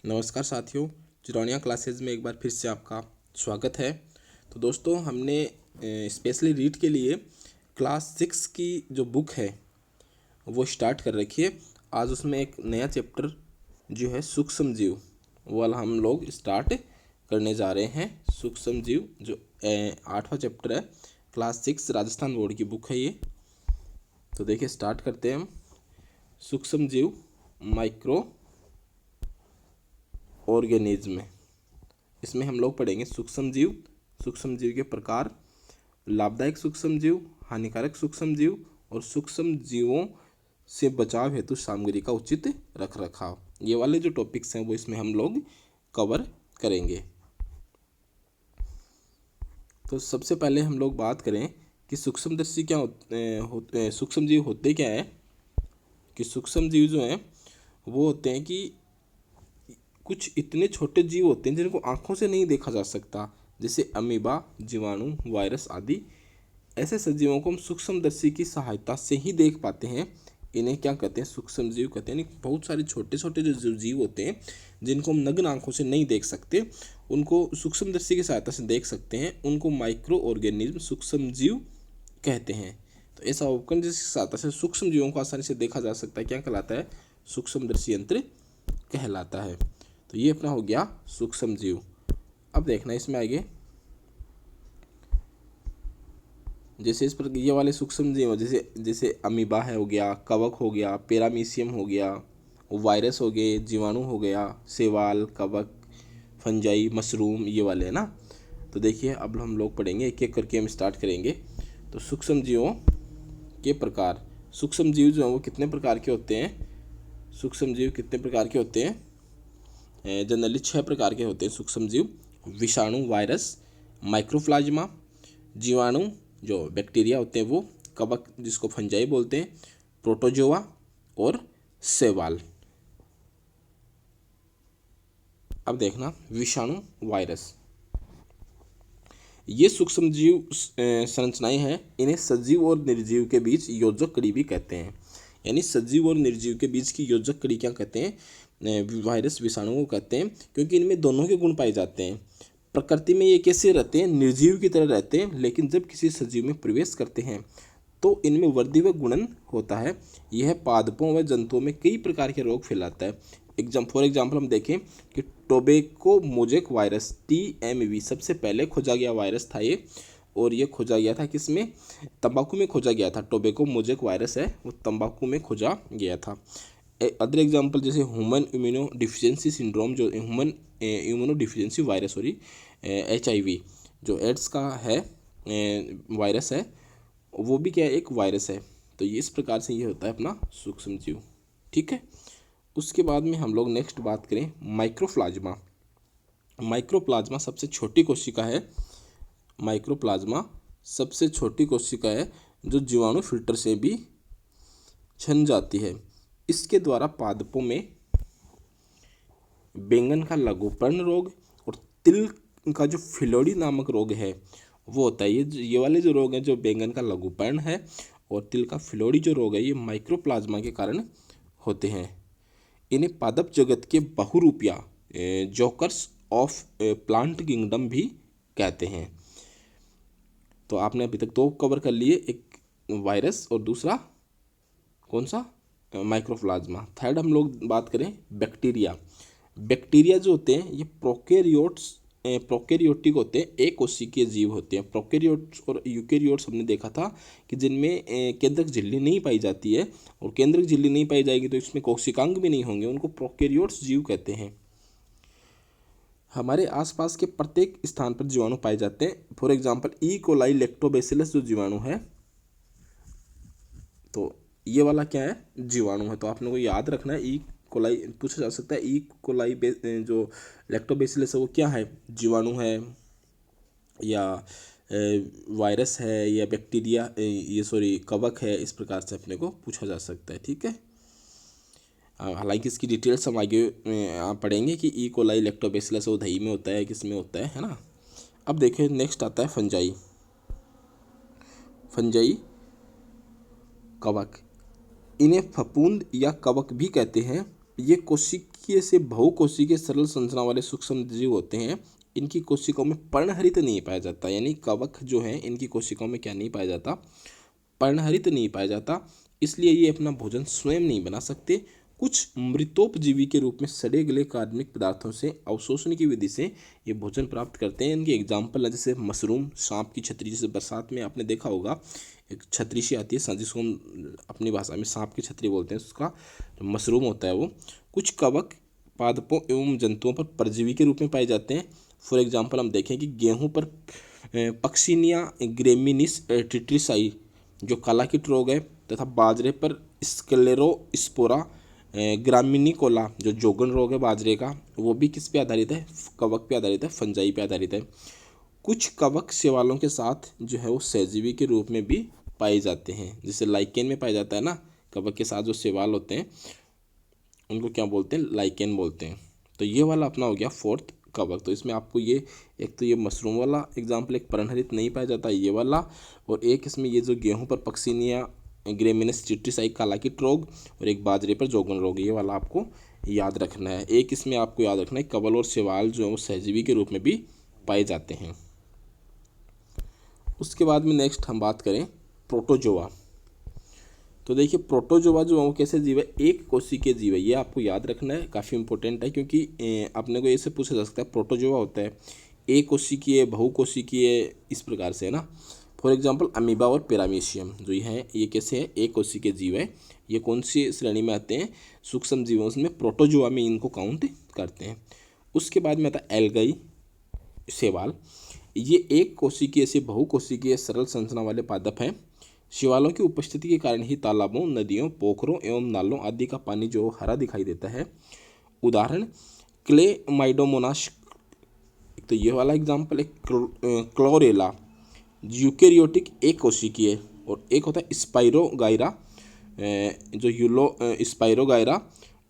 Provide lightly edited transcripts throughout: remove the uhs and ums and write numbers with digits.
नमस्कार साथियों, चिरौनिया क्लासेज में एक बार फिर से आपका स्वागत है। तो दोस्तों, हमने स्पेशली रीड के लिए क्लास 6 की जो बुक है वो स्टार्ट कर रखी है। आज उसमें एक नया चैप्टर जो है सूक्ष्म जीव, वो वाला हम लोग स्टार्ट करने जा रहे हैं। सूक्ष्म जीव जो 8वां चैप्टर है, क्लास 6 राजस्थान बोर्ड की बुक है ये। तो देखिए, स्टार्ट करते हैं हम। सूक्ष्म जीव, माइक्रो ऑर्गेनिज्म। इसमें हम लोग पढ़ेंगे सूक्ष्म जीव के प्रकार, लाभदायक सूक्ष्म जीव, हानिकारक सूक्ष्म जीव और सूक्ष्म जीवों से बचाव हेतु सामग्री का उचित रख रखाव। ये वाले जो टॉपिक्स हैं वो इसमें हम लोग कवर करेंगे। तो सबसे पहले हम लोग बात करें कि सूक्ष्मदर्शी क्या होते सूक्ष्म जीव होते क्या है। कि सूक्ष्म जीव जो हैं वो होते हैं कि कुछ इतने छोटे जीव होते हैं जिनको आंखों से नहीं देखा जा सकता, जैसे अमीबा, जीवाणु, वायरस आदि। ऐसे सजीवों को हम सूक्ष्मदर्शी की सहायता से ही देख पाते हैं। इन्हें क्या कहते हैं? सूक्ष्म जीव कहते हैं। बहुत सारे छोटे छोटे जो जीव होते हैं जिनको हम नग्न आंखों से नहीं देख सकते, उनको सूक्ष्मदर्शी की सहायता से देख सकते हैं। उनको माइक्रो ऑर्गेनिज्म, सूक्ष्म जीव कहते हैं। तो ऐसा उपकरण जिसकी सहायता से सूक्ष्म जीवों को आसानी से देखा जा सकता है, क्या कहलाता है? सूक्ष्मदर्शी यंत्र कहलाता है। तो ये अपना हो गया सूक्ष्म जीव। अब देखना इसमें आगे, जैसे इस पर ये वाले सूक्ष्म जीव जैसे जैसे अमीबा है हो गया, कवक हो गया, पैरामीशियम हो गया, वायरस हो गए, जीवाणु हो गया, सेवाल, कवक, फंजाई, मशरूम, ये वाले है ना। तो देखिए, अब हम लोग पढ़ेंगे एक एक करके, हम स्टार्ट करेंगे। तो सूक्ष्म जीवों के प्रकार। सूक्ष्म जीव जो है वो कितने प्रकार के होते हैं? सूक्ष्म जीव कितने प्रकार के होते हैं? जनरली 6 प्रकार के होते हैं सूक्ष्म जीव। विषाणु, वायरस, माइक्रोप्लाज्मा, जीवाणु जो बैक्टीरिया होते हैं वो, कवक जिसको फंजाई बोलते हैं, प्रोटोजोआ और शैवाल। अब देखना, विषाणु, वायरस, ये सूक्ष्म जीव संरचनाएं हैं। इन्हें सजीव और निर्जीव के बीच योजक कड़ी भी कहते हैं। यानी सजीव और निर्जीव के बीच की योजक कड़ी क्या कहते हैं? वायरस, विषाणु को कहते हैं, क्योंकि इनमें दोनों के गुण पाए जाते हैं। प्रकृति में ये कैसे रहते हैं? निर्जीव की तरह रहते हैं, लेकिन जब किसी सजीव में प्रवेश करते हैं तो इनमें वृद्धि व गुणन होता है। यह पादपों व जंतुओं में कई प्रकार के रोग फैलाता है। फॉर एग्जाम्पल हम देखें कि टोबैको मोजेक वायरस, TMV, सबसे पहले खोजा गया वायरस था ये। और ये खोजा गया था किसमें? तंबाकू में खोजा गया था। टोबैको मोजेक वायरस है वो तंबाकू में खोजा गया था। अदर एग्जाम्पल जैसे ह्यूमन इम्यूनो डिफिशियंसी सिंड्रोम, जो human immuno deficiency virus, sorry, HIV, जो एड्स का है वायरस है, वो भी क्या है? एक वायरस है। तो ये इस प्रकार से ये होता है अपना सूक्ष्म जीव। ठीक है। उसके बाद में हम लोग नेक्स्ट बात करें माइक्रोप्लाज्मा। माइक्रोप्लाज्मा सबसे छोटी कोशिका है। माइक्रोप्लाज्मा सबसे छोटी कोशिका है जो जीवाणु फिल्टर से भी छन जाती है। इसके द्वारा पादपों में बैंगन का लघुपर्ण रोग और तिल का जो फिलोड़ी नामक रोग है वो होता है। ये वाले जो रोग हैं, जो बैंगन का लघुपर्ण है और तिल का फिलोड़ी जो रोग है, ये माइक्रोप्लाज्मा के कारण होते हैं। इन्हें पादप जगत के बहुरूपिया, जोकर्स ऑफ प्लांट किंगडम भी कहते हैं। तो आपने अभी तक 2 कवर कर लिए, एक वायरस और दूसरा कौन सा? माइक्रोप्लाज्मा। थर्ड हम लोग बात करें बैक्टीरिया। बैक्टीरिया जो होते हैं ये प्रोकैरियोटिक होते हैं, एक कोशिकीय जीव होते हैं। प्रोकैरियोट्स और यूकैरियोट्स हमने देखा था कि जिनमें केंद्रक झिल्ली नहीं पाई जाती है, और केंद्रक झिल्ली नहीं पाई जाएगी तो इसमें कोशिकांग भी नहीं होंगे, उनको प्रोकैरियोट्स जीव कहते हैं। हमारे आसपास के प्रत्येक स्थान पर जीवाणु पाए जाते हैं। फॉर एग्जाम्पल कोलाई लैक्टोबैसिलस जो जीवाणु है, तो ये वाला क्या है? जीवाणु है। तो आप लोगों को याद रखना है, कोलाई पूछा जा सकता है। कोलाई जो लैक्टोबैसिलस है वो क्या है? जीवाणु है, या वायरस है, या बैक्टीरिया, ये सॉरी कवक है। इस प्रकार से अपने को पूछा जा सकता है। ठीक है। हालांकि इसकी डिटेल्स हम आगे आप पढ़ेंगे कि कोलाई लैक्टोबैसिलस वो दही में होता है, किस में होता है ना। अब देखिए, नेक्स्ट आता है फंजाई। फंजाई, कवक, इन्हें फफूंद या कवक भी कहते हैं। ये कोशिकीय से बहुकोशिकीय सरल संरचना वाले सूक्ष्म जीव होते हैं। इनकी कोशिकाओं में पर्णहरित नहीं पाया जाता, यानी कवक जो है इनकी कोशिकाओं में क्या नहीं पाया जाता, पर्णहरित नहीं पाया जाता, इसलिए ये अपना भोजन स्वयं नहीं बना सकते। कुछ मृतोपजीवी के रूप में सड़े गले कार्बनिक पदार्थों से अवशोषण की विधि से ये भोजन प्राप्त करते हैं। इनके एग्जाम्पल है जैसे मशरूम, सांप की छतरी, जैसे बरसात में आपने देखा होगा एक छतरी सी आती है, जिसको हम अपनी भाषा में सांप की छतरी बोलते हैं, उसका जो मशरूम होता है वो। कुछ कवक पादपों एवं जंतुओं पर परजीवी के रूप में पाए जाते हैं। फॉर एग्जाम्पल हम देखें कि गेहूँ पर पक्सिनिया ग्रेमिनिस टिट्रिसाई जो कालाकीट रोग है, तथा बाजरे पर स्क्लेरोस्पोरा ग्रामिनिकोला जो जोगन रोग है बाजरे का, वो भी किस पे आधारित है, कवक पे आधारित है, फंजाई पे आधारित है। कुछ कवक शैवालों के साथ जो है वो सहजीवी के रूप में भी पाए जाते हैं, जैसे लाइकेन में पाया जाता है ना, कवक के साथ जो शैवाल होते हैं उनको क्या बोलते हैं, लाइकेन बोलते हैं। तो ये वाला अपना हो गया फोर्थ कवक। तो इसमें आपको ये एक तो ये मशरूम वाला एग्जाम्पल, एक पर्णहरित नहीं पाया जाता ये वाला, और एक इसमें ये जो गेहूं पर पक्सिनिया ग्रेमिनस टिट्रिसाई कालाकीट रोग, और एक बाजरे पर जोगन रोग, ये वाला आपको याद रखना है। एक इसमें आपको याद रखना है कवल और शैवाल जो है वो सहजीवी के रूप में भी पाए जाते हैं। उसके बाद में नेक्स्ट हम बात करें प्रोटोजोआ। तो देखिए प्रोटोजोआ जो है वो कैसे जीव है, एक कोशिकीय जीव है, ये आपको याद रखना है, काफ़ी इंपॉर्टेंट है, क्योंकि अपने को ऐसे पूछा जा सकता है प्रोटोजोआ होता है एक कोशिकीय, बहुकोशिकीय, इस प्रकार से है ना। फॉर एग्जांपल अमीबा और पैरामीशियम जो ये है, ये कैसे है, एक कोशिकीय जीव है। ये कौन सी श्रेणी में आते हैं, सूक्ष्म जीवों में, प्रोटोजोआ में इनको काउंट करते हैं। उसके बाद में आता है एल्गाई, शैवाल। ये एक कोशिकीय से बहुकोशिकीय सरल संरचना वाले पादप हैं। शैवालों की उपस्थिति के कारण ही तालाबों, नदियों, पोखरों एवं नालों आदि का पानी जो हरा दिखाई देता है। उदाहरण क्लेमाइडोमोनास, तो ये वाला एग्जाम्पल है क्लोरेला, यूकेरियोटिक एक कोशिकीय, और एक होता है स्पाइरोगाइरा जो स्पाइरोगाइरा,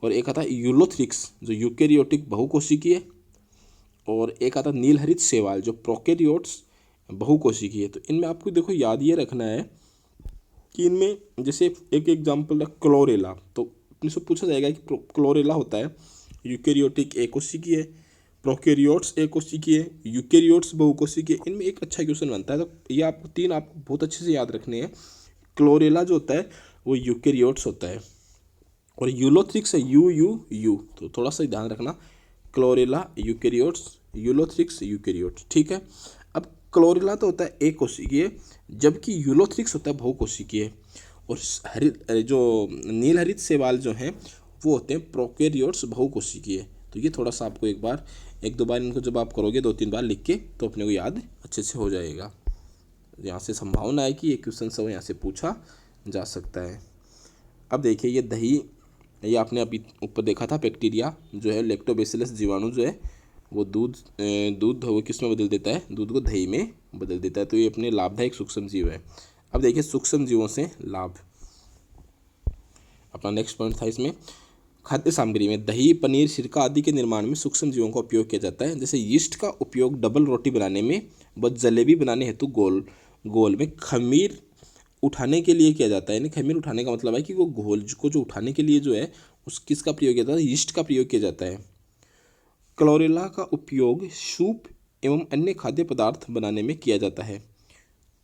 और एक आता है यूलोथ्रिक्स जो यूकेरियोटिक बहुकोशिकीय, और एक आता है नीलहरित शैवाल जो प्रोकैरियोट्स बहुकोशिकीय। तो इनमें आपको देखो याद ये रखना है कि इनमें जैसे एक एग्जाम्पल है क्लोरेला, तो अपने से पूछा जाएगा कि क्लोरेला होता है यूकेरियोटिक एक कोशिकीय, प्रोकैरियोट्स एक कोशिकीय, यूकेरियोट्स बहुकोशिकीय। इनमें एक अच्छा क्वेश्चन बनता है, तो ये आपको तीन आपको बहुत अच्छे से याद रखने हैं। क्लोरेला जो होता है वो यूकेरियोट्स होता है, और यूलोथ्रिक्स है यू, तो थोड़ा सा ध्यान रखना, क्लोरेला यूकेरियोट्स, यूलोथ्रिक्स यूकेरियोट्स, ठीक है। अब क्लोरेला तो होता है एक कोशिकीय, जबकि यूलोथ्रिक्स होता है बहुकोशिकीय, और हरित जो नीलहरित शैवाल जो हैं वो होते हैं प्रोकैरियोट्स बहुकोशिकीय। तो ये थोड़ा सा आपको एक दो बार इनको जब आप करोगे 2-3 बार लिख के, तो अपने को याद अच्छे से हो जाएगा। यहाँ से संभावना है कि ये क्वेश्चन सब यहाँ से पूछा जा सकता है। अब देखिए ये दही, ये आपने अभी ऊपर देखा था, बैक्टीरिया जो है लैक्टोबैसिलस जीवाणु जो है वो दूध वो किस में बदल देता है, दूध को दही में बदल देता है। तो ये अपने लाभदायक सूक्ष्म जीव है। अब देखिए सूक्ष्म जीवों से लाभ, अपना नेक्स्ट पॉइंट था इसमें, खाद्य सामग्री में दही, पनीर, सिरका आदि के निर्माण में सूक्ष्म जीवों का उपयोग किया जाता है। जैसे यीस्ट का उपयोग डबल रोटी बनाने में व जलेबी बनाने हेतु गोल में खमीर उठाने के लिए किया जाता है। यानी खमीर उठाने का मतलब है कि वो घोल को जो उठाने के लिए जो है उस किसका प्रयोग किया जाता है, यीस्ट का प्रयोग किया जाता है। क्लोरेला का उपयोग सूप एवं अन्य खाद्य पदार्थ बनाने में किया जाता है।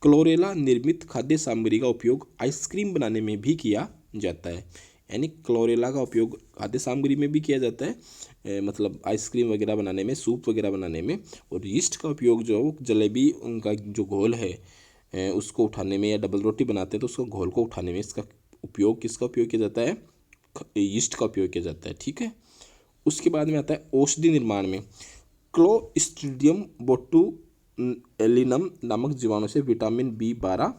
क्लोरेला निर्मित खाद्य सामग्री का उपयोग आइसक्रीम बनाने में भी किया जाता है। यानी क्लोरेला का उपयोग खाद्य सामग्री में भी किया जाता है, मतलब आइसक्रीम वगैरह बनाने में, सूप वगैरह बनाने में, और यीस्ट का उपयोग जो है वो जलेबी उनका जो घोल है उसको उठाने में, या डबल रोटी बनाते हैं तो उसको घोल को उठाने में इसका उपयोग, किसका उपयोग किया जाता है, यीस्ट का उपयोग किया जाता है, ठीक है। उसके बाद में आता है औषधि निर्माण में क्लोस्ट्रीडियम बोटुलिनम नामक जीवाणु से विटामिन B12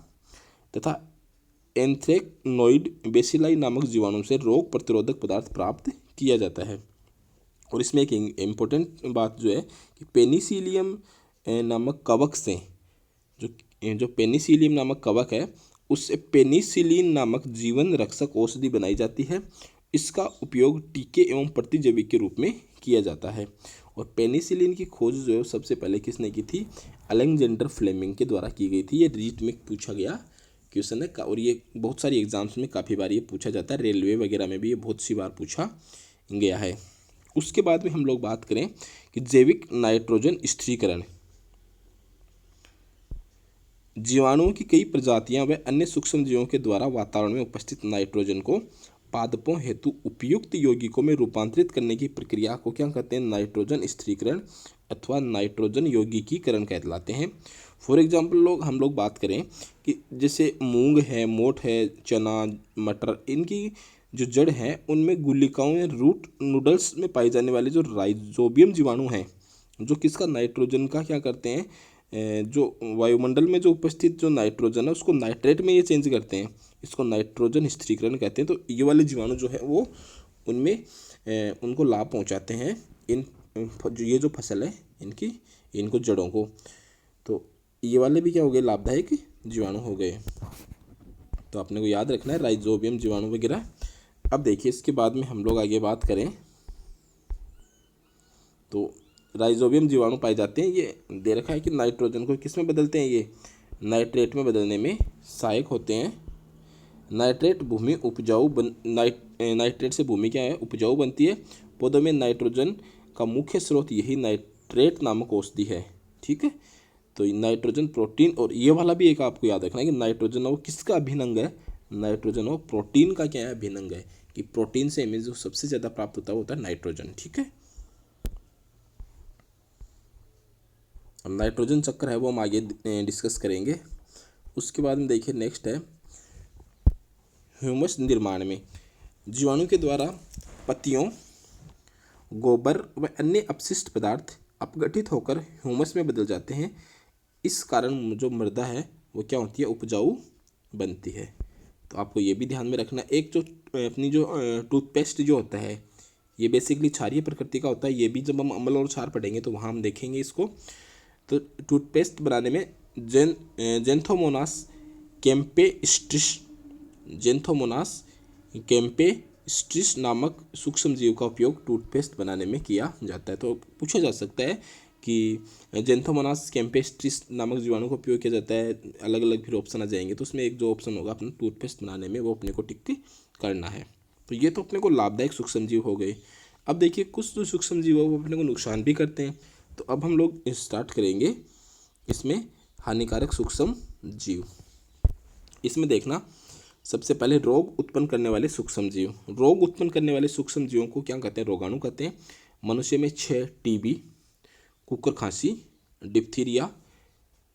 तथा एंथ्रेक्नोइड बेसिलाई नामक जीवाणु से रोग प्रतिरोधक पदार्थ प्राप्त किया जाता है। और इसमें एक इम्पोर्टेंट बात जो है कि पेनिसिलियम नामक कवक से जो पेनिसिलियम नामक कवक है उससे पेनिसिलिन नामक जीवन रक्षक औषधि बनाई जाती है। इसका उपयोग टीके एवं प्रतिजैविक के रूप में किया जाता है। और पेनिसिलिन की खोज जो है सबसे पहले किसने की थी, अलेक्जेंडर फ्लेमिंग के द्वारा की गई थी। ये रीट में पूछा गया क्वेश्चन है, और ये बहुत सारी एग्जाम्स में काफ़ी बार ये पूछा जाता है, रेलवे वगैरह में भी ये बहुत सी बार पूछा गया है। उसके बाद में हम लोग बात करें कि जैविक नाइट्रोजन स्थिरीकरण। जीवाणुओं की कई प्रजातियां व अन्य सूक्ष्म जीवों के द्वारा वातावरण में उपस्थित नाइट्रोजन को पादपों हेतु उपयुक्त यौगिकों में रूपांतरित करने की प्रक्रिया को क्या कहते हैं? नाइट्रोजन स्थिरीकरण अथवा नाइट्रोजन यौगिकीकरण कहलाते हैं। फॉर एग्जाम्पल हम लोग बात करें कि जैसे मूंग है, मोठ है, चना, मटर, इनकी जो जड़ है उनमें गुलिकाओं या रूट नूडल्स में पाए जाने वाले जो राइजोबियम जीवाणु हैं, जो किसका नाइट्रोजन का क्या करते हैं, जो वायुमंडल में जो उपस्थित जो नाइट्रोजन है उसको नाइट्रेट में ये चेंज करते हैं। इसको नाइट्रोजन स्थिरीकरण कहते हैं। तो ये वाले जीवाणु जो है वो उनमें उनको लाभ पहुंचाते हैं, इन जो ये जो फसल है इनकी, इनको जड़ों को। तो ये वाले भी क्या हो गए? लाभदायक जीवाणु हो गए। तो आपने को याद रखना है राइजोबियम जीवाणु वगैरह। अब देखिए इसके बाद में हम लोग आगे बात करें तो राइजोबियम जीवाणु पाए जाते हैं। ये दे रखा है कि नाइट्रोजन को किस में बदलते हैं? ये नाइट्रेट में बदलने में सहायक होते हैं। नाइट्रेट भूमि उपजाऊ नाइट्रेट से भूमि क्या है? उपजाऊ बनती है। पौधों में नाइट्रोजन का मुख्य स्रोत यही नाइट्रेट नामक औषधि है। ठीक है, तो नाइट्रोजन प्रोटीन, और ये वाला भी एक आपको याद रखना है कि नाइट्रोजन वो किसका अभिन्न अंग है? नाइट्रोजन वो प्रोटीन का क्या है? अभिन्न अंग है। कि प्रोटीन से हमें जो सबसे ज़्यादा प्राप्त होता है वो होता है नाइट्रोजन। ठीक है, अब नाइट्रोजन चक्र है वो हम आगे डिस्कस करेंगे। उसके बाद में देखिए नेक्स्ट है ह्यूमस निर्माण में। जीवाणु के द्वारा पत्तियों, गोबर व अन्य अपशिष्ट पदार्थ अपघटित होकर ह्यूमस में बदल जाते हैं। इस कारण जो मृदा है वो क्या होती है? उपजाऊ बनती है। तो आपको ये भी ध्यान में रखना, एक जो अपनी जो टूथपेस्ट जो होता है ये बेसिकली क्षारीय प्रकृति का होता है। ये भी जब हम अम्ल और क्षार पढ़ेंगे तो वहाँ हम देखेंगे इसको। तो टूथपेस्ट बनाने में जेंथोमोनास कैम्पेस्ट्रिस नामक सूक्ष्म जीव का उपयोग टूथपेस्ट बनाने में किया जाता है। तो पूछा जा सकता है कि जेंथोमोनास कैम्पेस्ट्रिस नामक जीवाणु का उपयोग किया जाता है, अलग अलग फिर ऑप्शन आ जाएंगे। तो उसमें एक जो ऑप्शन होगा अपना टूथपेस्ट बनाने में वो अपने को टिक करना है। तो ये तो अपने को लाभदायक सूक्ष्म जीव हो गए। अब देखिए कुछ जो सूक्ष्म जीव है वो अपने को नुकसान भी करते हैं। तो अब हम लोग स्टार्ट करेंगे इसमें हानिकारक सूक्ष्म जीव। इसमें देखना सबसे पहले रोग उत्पन्न करने वाले सूक्ष्म जीव। रोग उत्पन्न करने वाले सूक्ष्म जीवों को क्या कहते हैं? रोगाणु कहते हैं। मनुष्य में 6 टीबी, कुकुर खांसी, डिप्थीरिया,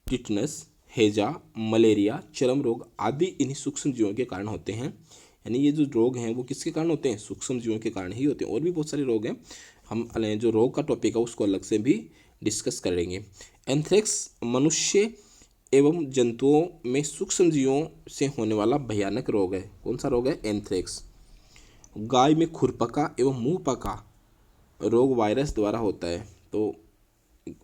टिटनस, हैजा, मलेरिया, चर्म रोग आदि इन्हीं सूक्ष्म जीवों के कारण होते हैं। यानी ये जो रोग हैं वो किसके कारण होते हैं? सूक्ष्म जीवों के कारण ही होते हैं। और भी बहुत सारे रोग हैं, हम जो रोग का टॉपिक है उसको अलग से भी डिस्कस करेंगे। एंथ्रेक्स मनुष्य एवं जंतुओं में सूक्ष्म जीवों से होने वाला भयानक रोग है। कौन सा रोग है? एंथ्रेक्स। गाय में खुरपका एवं मुंहपका रोग वायरस द्वारा होता है। तो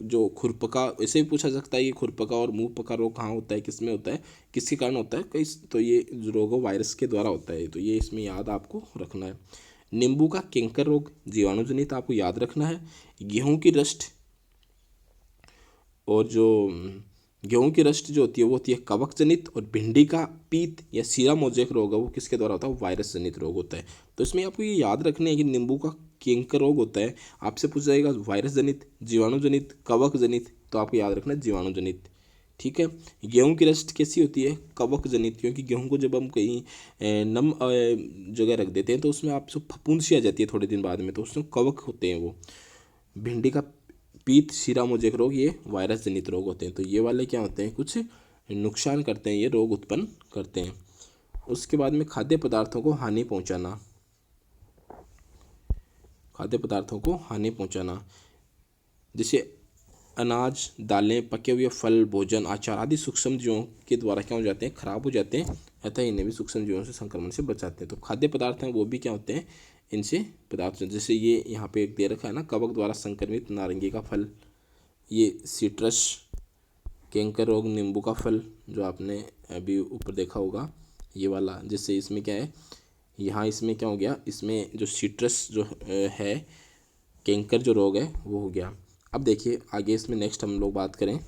जो खुरपका, ऐसे भी पूछा सकता है ये खुरपका और मुंहपका रोग कहाँ होता है, किस में होता है, किसके कारण होता है? कई तो ये रोग वायरस के द्वारा होता है। तो ये इसमें याद आपको रखना है। नींबू का कैंकर रोग जीवाणु जनित आपको याद रखना है। गेहूं की रस्ट, और जो गेहूं की रस्ट जो होती है वो होती है कवक जनित। और भिंडी का पीत या सीरा मोजेक रोग है वो किसके द्वारा होता है? वायरस जनित रोग होता है। तो इसमें आपको ये याद रखना है कि नींबू का कैंकर रोग होता है, आपसे पूछा जाएगा वायरस जनित, जीवाणु जनित, कवक जनित, तो आपको याद रखना है जीवाणु जनित। ठीक है, गेहूं की रस्ट कैसी होती है? कवक जनित, क्योंकि गेहूं को जब हम कहीं नम जगह रख देते हैं तो उसमें आपसे फफूंद सी आ जाती है थोड़े दिन बाद में, तो उसमें कवक होते हैं वो। भिंडी का पीत, शीरा मोजेक रोग ये वायरस जनित रोग होते हैं। तो ये वाले क्या होते हैं? कुछ नुकसान करते हैं, ये रोग उत्पन्न करते हैं। उसके बाद में खाद्य पदार्थों को हानि पहुंचाना। खाद्य पदार्थों को हानि पहुंचाना जैसे अनाज, दालें, पके हुए फल, भोजन, आचार आदि सूक्ष्म जीवों के द्वारा क्या हो जाते हैं? खराब हो जाते हैं, अतः इन्हें भी सूक्ष्म जीवों से संक्रमण से बचाते हैं। तो खाद्य पदार्थ हैं वो भी क्या होते हैं? इनसे पदार्थ, जैसे ये यहाँ पे एक दे रखा है ना, कवक द्वारा संक्रमित नारंगी का फल, ये सिट्रस, कैंकर रोग नींबू का फल जो आपने अभी ऊपर देखा होगा ये वाला। जैसे इसमें क्या है, यहाँ इसमें क्या हो गया, इसमें जो सिट्रस जो है, कैंकर जो रोग है वो हो गया। अब देखिए आगे इसमें नेक्स्ट हम लोग बात करें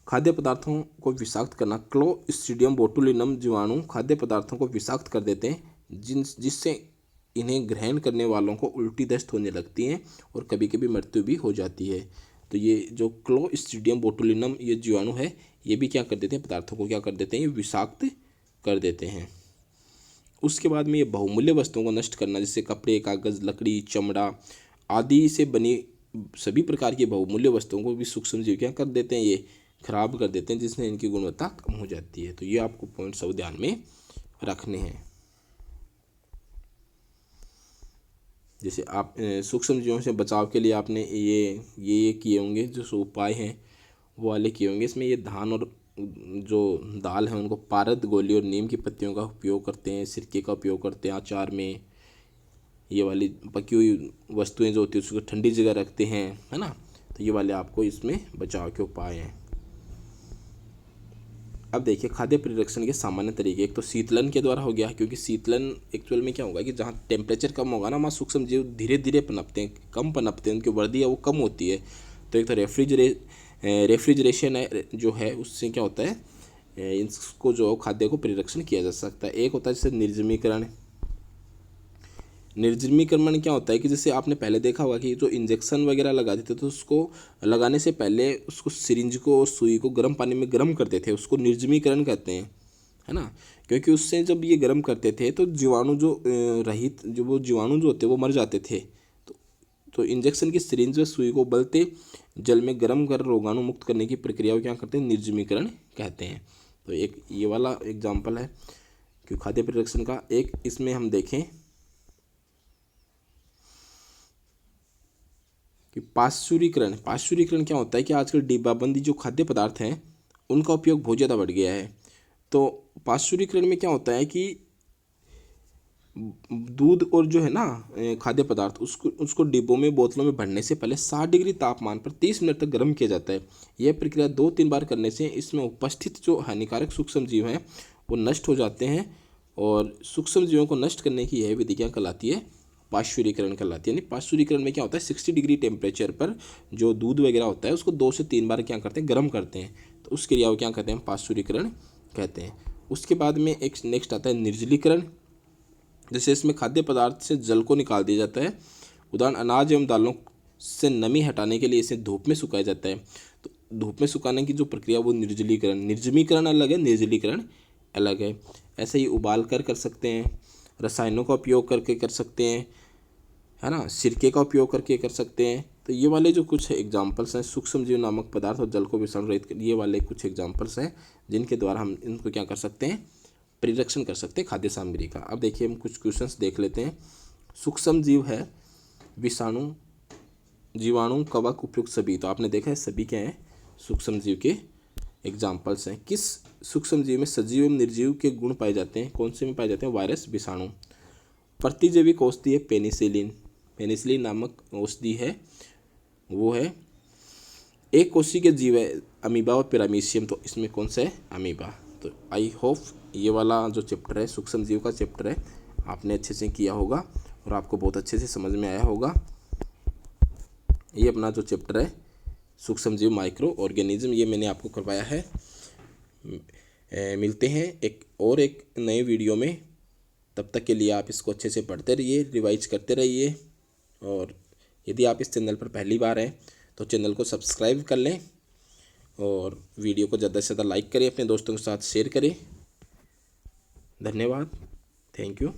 खाद्य पदार्थों को विषाक्त करना, क्लोस्ट्रीडियम बोटुलिनम जीवाणु खाद्य पदार्थों को विषाक्त कर देते हैं जिससे इन्हें ग्रहण करने वालों को उल्टी दस्त होने लगती है और कभी कभी मृत्यु भी हो जाती है। तो ये जो क्लोस्ट्रीडियम बोटुलिनम ये जीवाणु है, ये भी क्या कर देते हैं, पदार्थों को क्या कर देते हैं, ये विषाक्त कर देते हैं। उसके बाद में ये बहुमूल्य वस्तुओं को नष्ट करना, जैसे कपड़े, कागज़, लकड़ी, चमड़ा आदि से बनी सभी प्रकार की बहुमूल्य वस्तुओं को भी सूक्ष्मजीव क्या कर देते हैं, ये खराब कर देते हैं, जिससे इनकी गुणवत्ता कम हो जाती है। तो ये आपको पॉइंट सब ध्यान में रखने हैं। जैसे आप सूक्ष्मजीवों से बचाव के लिए आपने ये किए होंगे, जो उपाय हैं वो वाले किए होंगे। इसमें ये धान और जो दाल है उनको पारद, गोली और नीम की पत्तियों का उपयोग करते हैं, सिरके का उपयोग करते हैं अचार में। ये वाली पकी हुई वस्तुएं जो होती है उसको ठंडी जगह रखते हैं, है ना। तो ये वाले आपको इसमें बचाव के उपाय हैं। अब देखिए खाद्य परिरक्षण के सामान्य तरीके। एक तो शीतलन के द्वारा हो गया, क्योंकि शीतलन एक्चुअल में क्या होगा कि जहाँ टेम्परेचर कम होगा ना, वहाँ सूक्ष्म जीव धीरे धीरे पनपते हैं, कम पनपते हैं, उनकी वृद्धि है वो कम होती है। तो एक तो रेफ्रिजरेशन है जो है, उससे क्या होता है, इसको जो खाद्य को परिरक्षण किया जा सकता है। एक होता है जैसे निर्जमीकरण। निर्जमीकरण क्या होता है कि जैसे आपने पहले देखा होगा कि जो इंजेक्शन वगैरह लगा देते थे तो उसको लगाने से पहले उसको सिरिंज को और सुई को गर्म पानी में गर्म करते थे, उसको निर्जमीकरण कहते हैं, है ना। क्योंकि उससे जब ये गर्म करते थे तो जीवाणु जो रहित जो वो जीवाणु जो होते वो मर जाते थे। तो इंजेक्शन की सिरिंज व सुई को उबलते जल में गर्म कर रोगाणु मुक्त करने की प्रक्रिया को क्या करते हैं, निर्जमीकरण कहते हैं। तो एक ये वाला एग्जाम्पल है कि खाद्य परिरक्षण का। एक इसमें हम देखें कि पाश्चुरीकरण क्या होता है कि आजकल डिब्बाबंदी जो खाद्य पदार्थ हैं उनका उपयोग बहुत ज़्यादा बढ़ गया है। तो पाश्चुरीकरण में क्या होता है कि दूध और जो है ना खाद्य पदार्थ उसको डिब्बों में, बोतलों में भरने से पहले 60 डिग्री तापमान पर 30 मिनट तक गर्म किया जाता है। यह प्रक्रिया 2-3 बार करने से इसमें उपस्थित जो हानिकारक सूक्ष्म जीव हैं वो नष्ट हो जाते हैं। और सूक्ष्म जीवों को नष्ट करने की यह विधि क्या कहलाती है, पाश्चुरीकरण कहलाती है। यानी पाश्चुरीकरण में क्या होता है, 60 डिग्री टेम्परेचर पर जो दूध वगैरह होता है उसको 2 से 3 बार क्या करते हैं, गर्म करते हैं। तो उस क्रिया को क्या कहते हैं, पाश्चुरीकरण कहते हैं। उसके बाद में एक नेक्स्ट आता है निर्जलीकरण। जैसे इसमें खाद्य पदार्थ से जल को निकाल दिया जाता है। उदाहरण अनाज एवं दालों से नमी हटाने के लिए इसे धूप में सुखाया जाता है। तो धूप में सुखाने की जो प्रक्रिया वो निर्जमीकरण अलग है, निर्जलीकरण अलग है। ऐसे ही उबाल कर सकते हैं, रसायनों का उपयोग करके कर सकते हैं, है ना, सिरके का उपयोग करके कर सकते हैं। तो ये वाले जो कुछ एग्जाम्पल्स हैं, सूक्ष्म जीव नामक पदार्थ और जल को विषाणु रहित, ये वाले कुछ एग्जाम्पल्स हैं जिनके द्वारा हम इनको क्या कर सकते हैं, परिरक्षण कर सकते हैं खाद्य सामग्री का। अब देखिए हम कुछ क्वेश्चंस देख लेते हैं। सूक्ष्म जीव है विषाणु, जीवाणु, कवक, उपयुक्त सभी। तो आपने देखा है सभी क्या हैं, सूक्ष्म जीव के एग्जाम्पल्स हैं। किस सूक्ष्म जीव में सजीव एवं निर्जीव के गुण पाए जाते हैं, कौन से में पाए जाते हैं, वायरस, विषाणु। प्रतिजैविक औषधि है पेनिसिलिन नामक औषधि है, वो है। एक कोशिकीय के जीव है अमीबा और पैरामीशियम। तो इसमें कौन सा है, अमीबा। तो आई होप ये वाला जो चैप्टर है सूक्ष्म जीव का चैप्टर है आपने अच्छे से किया होगा और आपको बहुत अच्छे से समझ में आया होगा। ये अपना जो चैप्टर है सूक्ष्म जीव, माइक्रो ऑर्गेनिज्म, ये मैंने आपको करवाया है। मिलते हैं एक नए वीडियो में। तब तक के लिए आप इसको अच्छे से पढ़ते रहिए, रिवाइज करते रहिए। और यदि आप इस चैनल पर पहली बार हैं तो चैनल को सब्सक्राइब कर लें और वीडियो को ज़्यादा से ज़्यादा लाइक करें, अपने दोस्तों के साथ शेयर करें। धन्यवाद, थैंक यू।